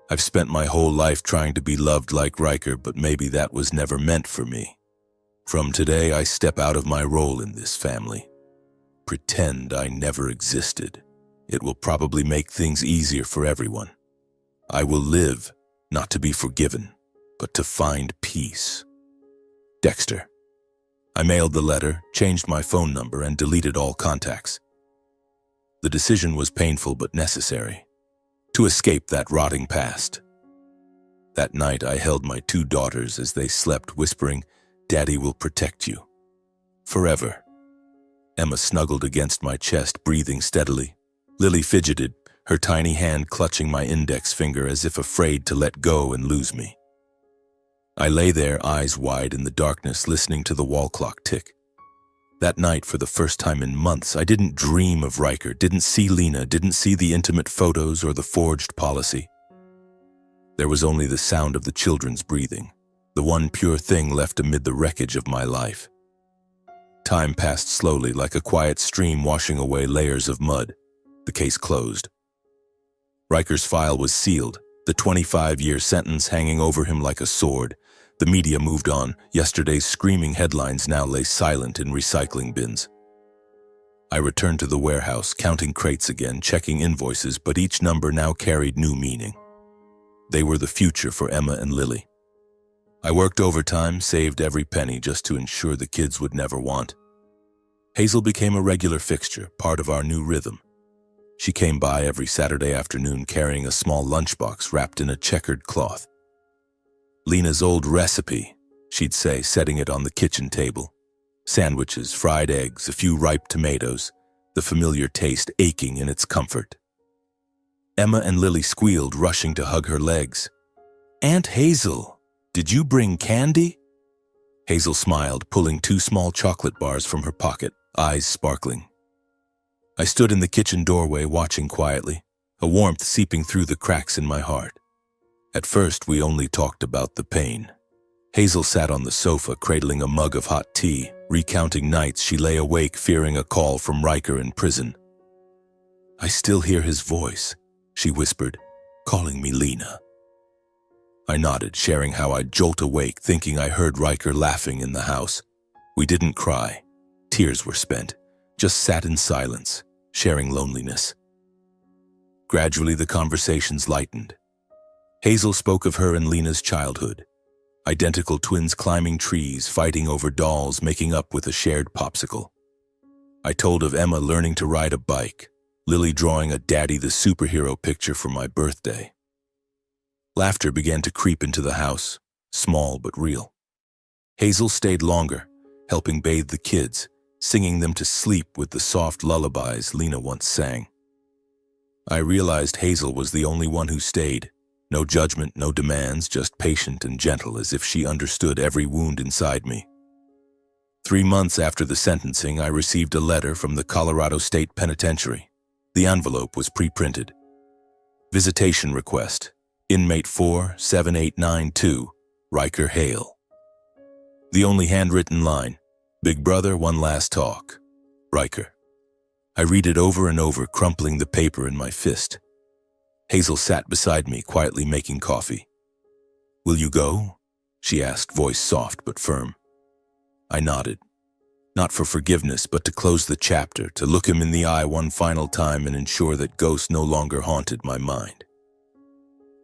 I've spent my whole life trying to be loved like Riker, but maybe that was never meant for me. From today, I step out of my role in this family. Pretend I never existed. It will probably make things easier for everyone. I will live, not to be forgiven, but to find peace. Dexter." I mailed the letter, changed my phone number, and deleted all contacts. The decision was painful but necessary, to escape that rotting past. That night I held my 2 daughters as they slept, whispering, "Daddy will protect you. Forever." Emma snuggled against my chest, breathing steadily. Lily fidgeted, her tiny hand clutching my index finger as if afraid to let go and lose me. I lay there, eyes wide in the darkness, listening to the wall clock tick. That night, for the first time in months, I didn't dream of Riker, didn't see Lena, didn't see the intimate photos or the forged policy. There was only the sound of the children's breathing, the one pure thing left amid the wreckage of my life. Time passed slowly, like a quiet stream washing away layers of mud. The case closed. Riker's file was sealed, the 25-year sentence hanging over him like a sword. The media moved on. Yesterday's screaming headlines now lay silent in recycling bins. I returned to the warehouse, counting crates again, checking invoices, but each number now carried new meaning. They were the future for Emma and Lily. I worked overtime, saved every penny just to ensure the kids would never want. Hazel became a regular fixture, part of our new rhythm. She came by every Saturday afternoon carrying a small lunchbox wrapped in a checkered cloth. "Lena's old recipe," she'd say, setting it on the kitchen table. Sandwiches, fried eggs, a few ripe tomatoes, the familiar taste aching in its comfort. Emma and Lily squealed, rushing to hug her legs. "Aunt Hazel, did you bring candy?" Hazel smiled, pulling 2 small chocolate bars from her pocket, eyes sparkling. I stood in the kitchen doorway, watching quietly, a warmth seeping through the cracks in my heart. At first, we only talked about the pain. Hazel sat on the sofa, cradling a mug of hot tea, recounting nights she lay awake fearing a call from Riker in prison. "I still hear his voice," she whispered, "calling me Lena." I nodded, sharing how I'd jolt awake, thinking I heard Riker laughing in the house. We didn't cry. Tears were spent, just sat in silence, sharing loneliness. Gradually, the conversations lightened. Hazel spoke of her and Lena's childhood. Identical twins climbing trees, fighting over dolls, making up with a shared popsicle. I told of Emma learning to ride a bike, Lily drawing a Daddy the Superhero picture for my birthday. Laughter began to creep into the house, small but real. Hazel stayed longer, helping bathe the kids, singing them to sleep with the soft lullabies Lena once sang. I realized Hazel was the only one who stayed. No judgment, no demands, just patient and gentle, as if she understood every wound inside me. 3 months after the sentencing, I received a letter from the Colorado State Penitentiary. The envelope was pre-printed. Visitation request. Inmate 47892, Riker Hale. The only handwritten line, "Big brother, one last talk. Riker." I read it over and over, crumpling the paper in my fist. Hazel sat beside me, quietly making coffee. "Will you go?" she asked, voice soft but firm. I nodded. Not for forgiveness, but to close the chapter, to look him in the eye one final time and ensure that ghosts no longer haunted my mind.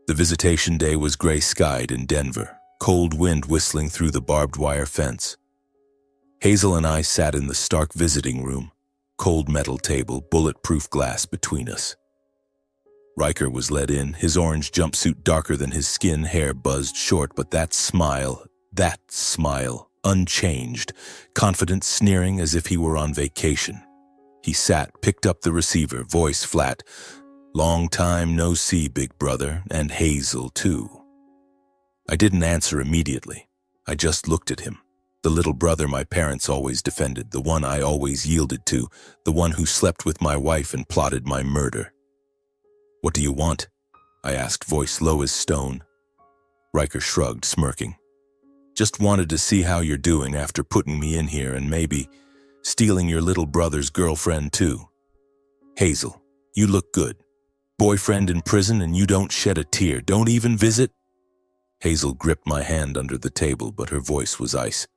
The visitation day was gray-skied in Denver, cold wind whistling through the barbed wire fence. Hazel and I sat in the stark visiting room, cold metal table, bulletproof glass between us. Riker was led in, his orange jumpsuit darker than his skin, hair buzzed short, but that smile, unchanged, confident, sneering as if he were on vacation. He sat, picked up the receiver, voice flat. "Long time no see, big brother, and Hazel too." I didn't answer immediately. I just looked at him. The little brother my parents always defended, the one I always yielded to, the one who slept with my wife and plotted my murder. "What do you want?" I asked, voice low as stone. Riker shrugged, smirking. "Just wanted to see how you're doing after putting me in here and maybe stealing your little brother's girlfriend too. Hazel, you look good. Boyfriend in prison and you don't shed a tear, don't even visit?" Hazel gripped my hand under the table, but her voice was ice.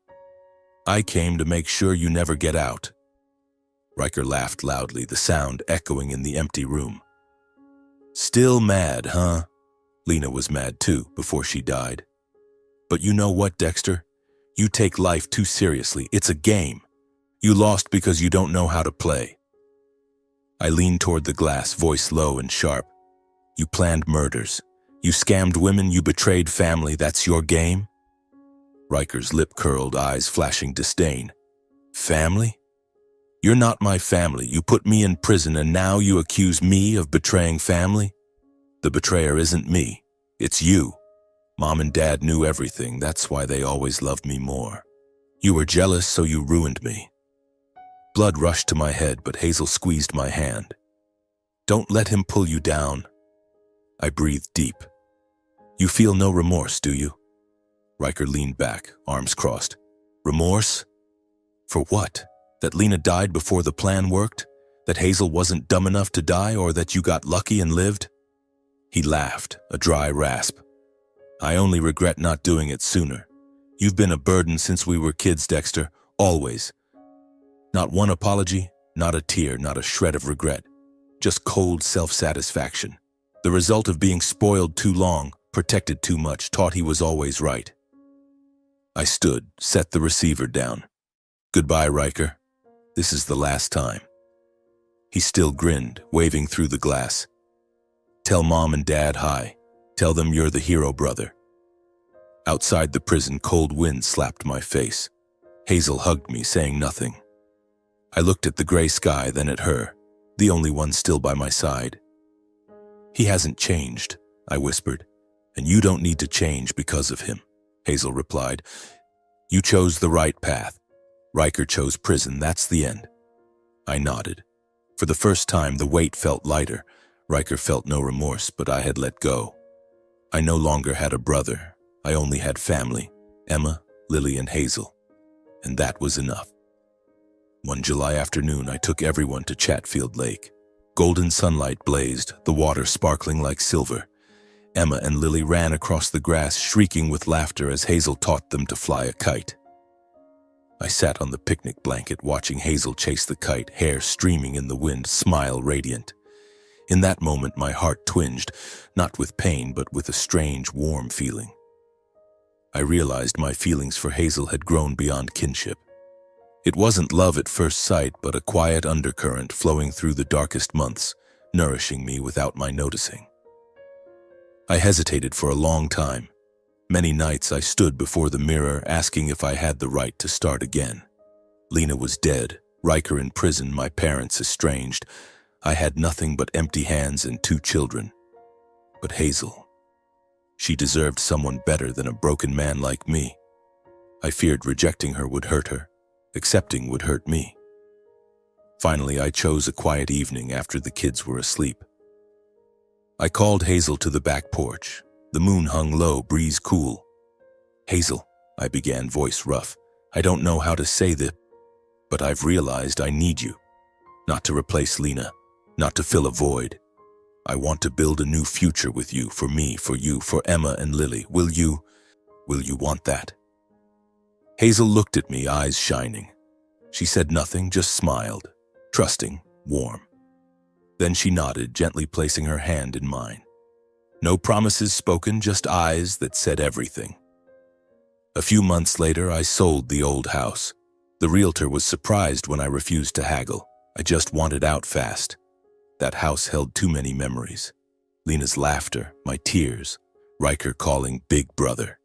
"I came to make sure you never get out." Riker laughed loudly, the sound echoing in the empty room. "Still mad, huh?" Lena was mad too, before she died. "But you know what, Dexter? You take life too seriously. It's a game. You lost because you don't know how to play. I leaned toward the glass, voice low and sharp. You planned murders. You scammed women. You betrayed family. That's your game? Riker's lip curled, eyes flashing disdain. Family? You're not my family. You put me in prison and now you accuse me of betraying family? The betrayer isn't me. It's you. Mom and Dad knew everything. That's why they always loved me more. You were jealous, so you ruined me. Blood rushed to my head, but Hazel squeezed my hand. Don't let him pull you down. I breathed deep. You feel no remorse, do you? Riker leaned back, arms crossed. Remorse? For what? That Lena died before the plan worked? That Hazel wasn't dumb enough to die, or that you got lucky and lived? He laughed, a dry rasp. I only regret not doing it sooner. You've been a burden since we were kids, Dexter, always. Not one apology, not a tear, not a shred of regret. Just cold self-satisfaction. The result of being spoiled too long, protected too much, taught he was always right. I stood, set the receiver down. Goodbye, Riker. This is the last time. He still grinned, waving through the glass. Tell Mom and Dad hi. Tell them you're the hero brother. Outside the prison, cold wind slapped my face. Hazel hugged me, saying nothing. I looked at the gray sky, then at her, the only one still by my side. He hasn't changed, I whispered, and you don't need to change because of him, Hazel replied. You chose the right path. Riker chose prison, that's the end. I nodded. For the first time, the weight felt lighter. Riker felt no remorse, but I had let go. I no longer had a brother. I only had family, Emma, Lily, and Hazel. And that was enough. One July afternoon, I took everyone to Chatfield Lake. Golden sunlight blazed, the water sparkling like silver. Emma and Lily ran across the grass, shrieking with laughter as Hazel taught them to fly a kite. I sat on the picnic blanket, watching Hazel chase the kite, hair streaming in the wind, smile radiant. In that moment, my heart twinged, not with pain, but with a strange, warm feeling. I realized my feelings for Hazel had grown beyond kinship. It wasn't love at first sight, but a quiet undercurrent flowing through the darkest months, nourishing me without my noticing. I hesitated for a long time. Many nights I stood before the mirror, asking if I had the right to start again. Lena was dead, Riker in prison, my parents estranged. I had nothing but empty hands and 2 children. But Hazel, she deserved someone better than a broken man like me. I feared rejecting her would hurt her. Accepting would hurt me. Finally, I chose a quiet evening after the kids were asleep. I called Hazel to the back porch. The moon hung low, breeze cool. Hazel, I began, voice rough. I don't know how to say this, but I've realized I need you. Not to replace Lena, not to fill a void. I want to build a new future with you, for me, for you, for Emma and Lily. Will you want that? Hazel looked at me, eyes shining. She said nothing, just smiled, trusting, warm. Then she nodded, gently placing her hand in mine. No promises spoken, just eyes that said everything. A few months later, I sold the old house. The realtor was surprised when I refused to haggle. I just wanted out fast. That house held too many memories. Lena's laughter, my tears, Riker calling Big Brother.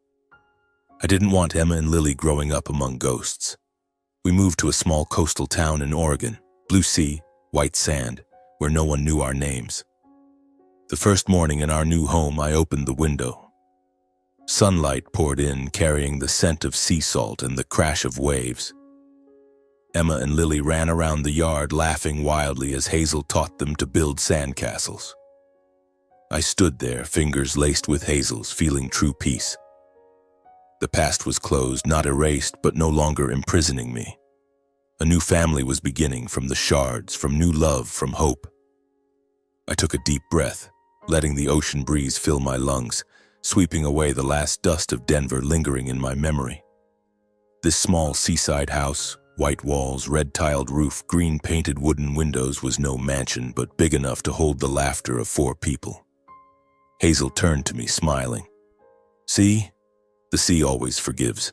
I didn't want Emma and Lily growing up among ghosts. We moved to a small coastal town in Oregon, blue sea, white sand, where no one knew our names. The first morning in our new home, I opened the window. Sunlight poured in, carrying the scent of sea salt and the crash of waves. Emma and Lily ran around the yard, laughing wildly as Hazel taught them to build sandcastles. I stood there, fingers laced with Hazel's, feeling true peace. The past was closed, not erased, but no longer imprisoning me. A new family was beginning, from the shards, from new love, from hope. I took a deep breath, letting the ocean breeze fill my lungs, sweeping away the last dust of Denver lingering in my memory. This small seaside house, white walls, red-tiled roof, green-painted wooden windows, was no mansion, but big enough to hold the laughter of 4 people. Hazel turned to me, smiling. See? The sea always forgives.